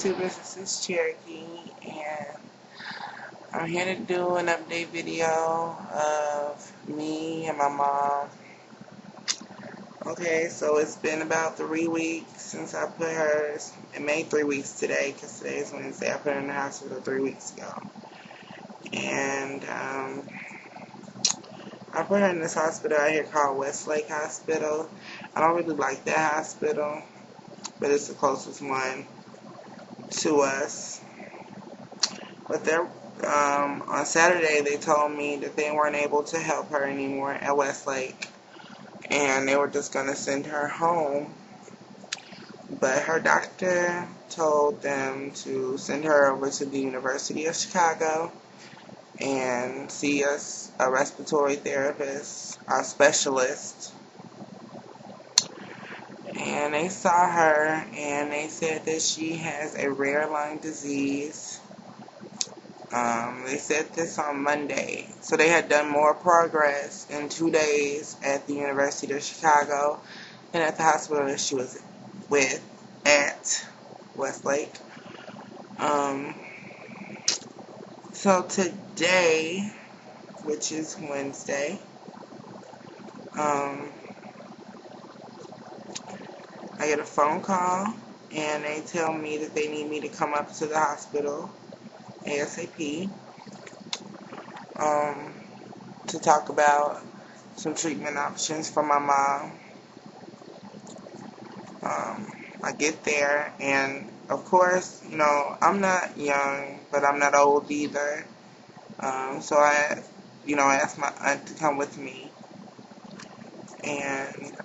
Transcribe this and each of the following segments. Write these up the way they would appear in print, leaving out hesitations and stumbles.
This is Cherokee, and I'm here to do an update video of me and my mom. Okay, so it's been about 3 weeks since I put her. It made 3 weeks today, because today is Wednesday. I put her in the hospital 3 weeks ago, and I put her in this hospital out here called Westlake Hospital. I don't really like that hospital, but it's the closest one to us. But on Saturday, they told me that they weren't able to help her anymore at Westlake, and they were just going to send her home. But her doctor told them to send her over to the University of Chicago and see a respiratory therapist, a specialist. And they saw her, and they said that she has a rare lung disease. They said this on Monday. So they had done more progress in 2 days at the University of Chicago than at the hospital that she was with at Westlake. So today, which is Wednesday, I get a phone call, and they tell me that they need me to come up to the hospital ASAP. To talk about some treatment options for my mom. I get there, and of course, I'm not young, but I'm not old either. So I asked my aunt to come with me, and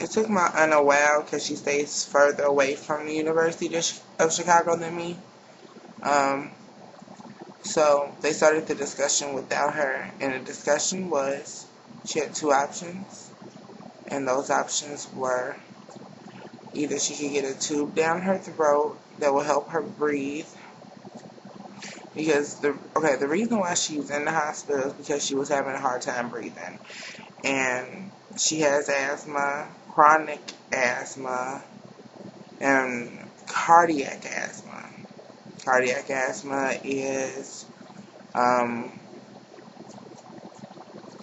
it took my aunt a while because she stays further away from the University of Chicago than me. So they started the discussion without her, and the discussion was she had two options, and those options were either she could get a tube down her throat that will help her breathe, because the reason why she was in the hospital is because she was having a hard time breathing, and she has asthma, chronic asthma, and cardiac asthma. Cardiac asthma is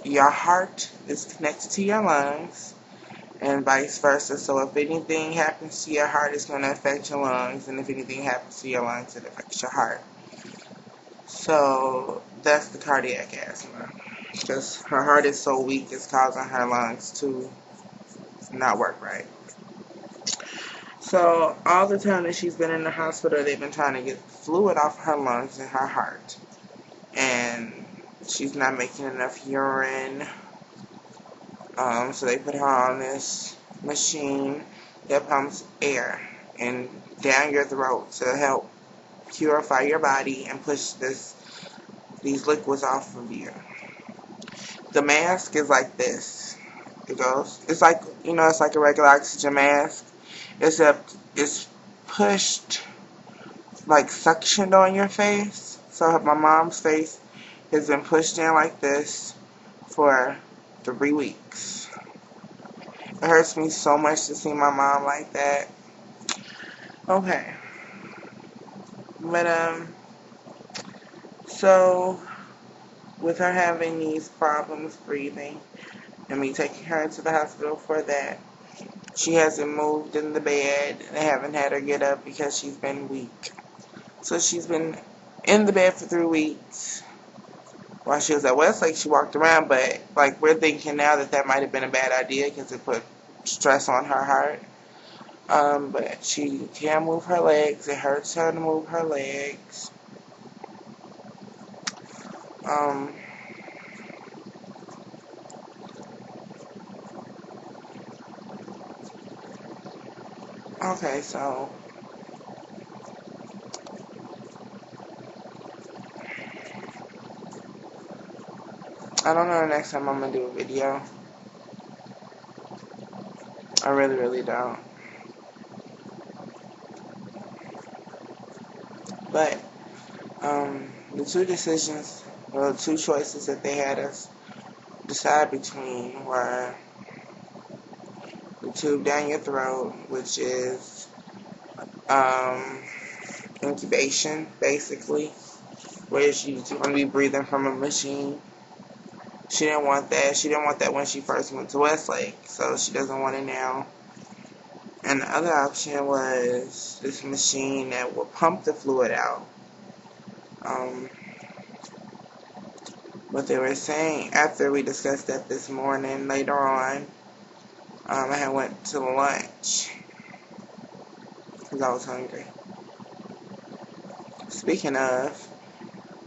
your heart is connected to your lungs, and vice versa. So if anything happens to your heart, it's going to affect your lungs, and if anything happens to your lungs, it affects your heart. So that's the cardiac asthma, because her heart is so weak, it's causing her lungs to not work right. So all the time that she's been in the hospital, they've been trying to get fluid off her lungs and her heart, and she's not making enough urine. So they put her on this machine that pumps air and down your throat to help purify your body and push these liquids off of you. The mask is like this. It's like a regular oxygen mask, except it's pushed, like suctioned on your face. So my mom's face has been pushed in like this for 3 weeks. It hurts me so much to see my mom like that. Okay. But, so, with her having these problems breathing, and me taking her into the hospital for that, she hasn't moved in the bed. They haven't had her get up because she's been weak. So she's been in the bed for 3 weeks. While she was at Westlake, she walked around, but, we're thinking now that might have been a bad idea because it put stress on her heart. But she can't move her legs. It hurts her to move her legs. Okay, so I don't know the next time I'm gonna do a video. I really, really don't. But the two choices that they had us decide between were the tube down your throat, which is um, incubation, basically, where she's going to be breathing from a machine. She didn't want that. She didn't want that when she first went to Westlake, so she doesn't want it now. And the other option was this machine that will pump the fluid out. What they were saying after we discussed that this morning, later on, I had went to lunch because I was hungry. Speaking of,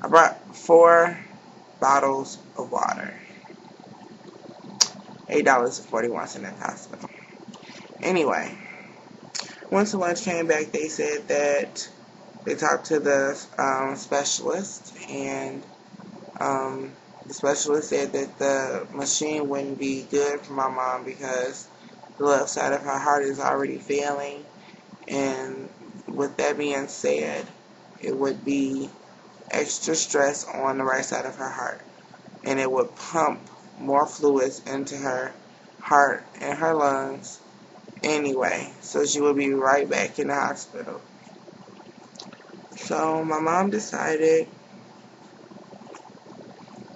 I brought 4 bottles of water. $8.41 at the hospital. Anyway, once the lunch came back, they said that they talked to the specialist, and the specialist said that the machine wouldn't be good for my mom because the left side of her heart is already failing, and with that being said, it would be extra stress on the right side of her heart, and it would pump more fluids into her heart and her lungs anyway, so she would be right back in the hospital. So my mom decided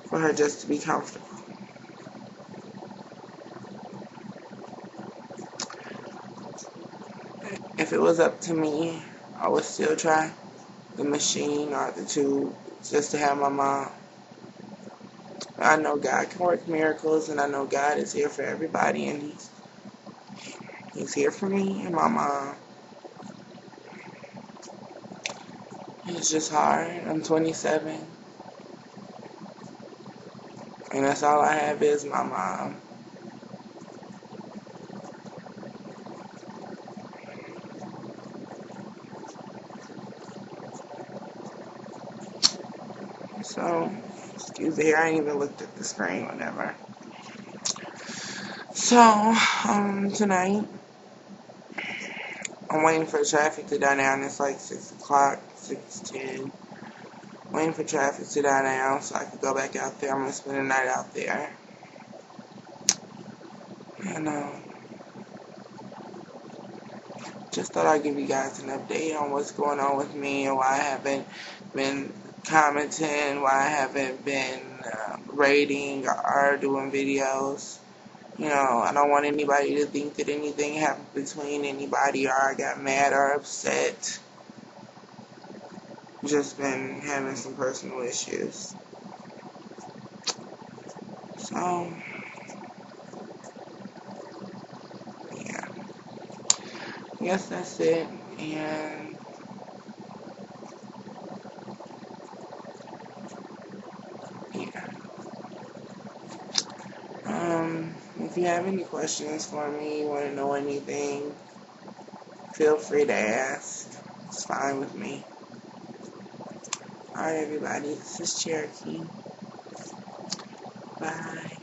for her just to be comfortable. If it was up to me, I would still try the machine or the tube just to have my mom. I know God can work miracles, and I know God is here for everybody, and He's here for me and my mom. It's just hard. I'm 27, and that's all I have is my mom. So, excuse me, I ain't even looked at the screen, whatever. So, tonight, I'm waiting for traffic to die down. It's like 6 o'clock, 6:10. Waiting for traffic to die down so I can go back out there. I'm going to spend the night out there. And, just thought I'd give you guys an update on what's going on with me and why I haven't been commenting, why I haven't been rating or doing videos. You know, I don't want anybody to think that anything happened between anybody or I got mad or upset. Just been having some personal issues. So, yeah. I guess that's it. And, yeah. If you have any questions for me, you want to know anything, feel free to ask. It's fine with me. Alright, everybody. This is Cherokee. Bye.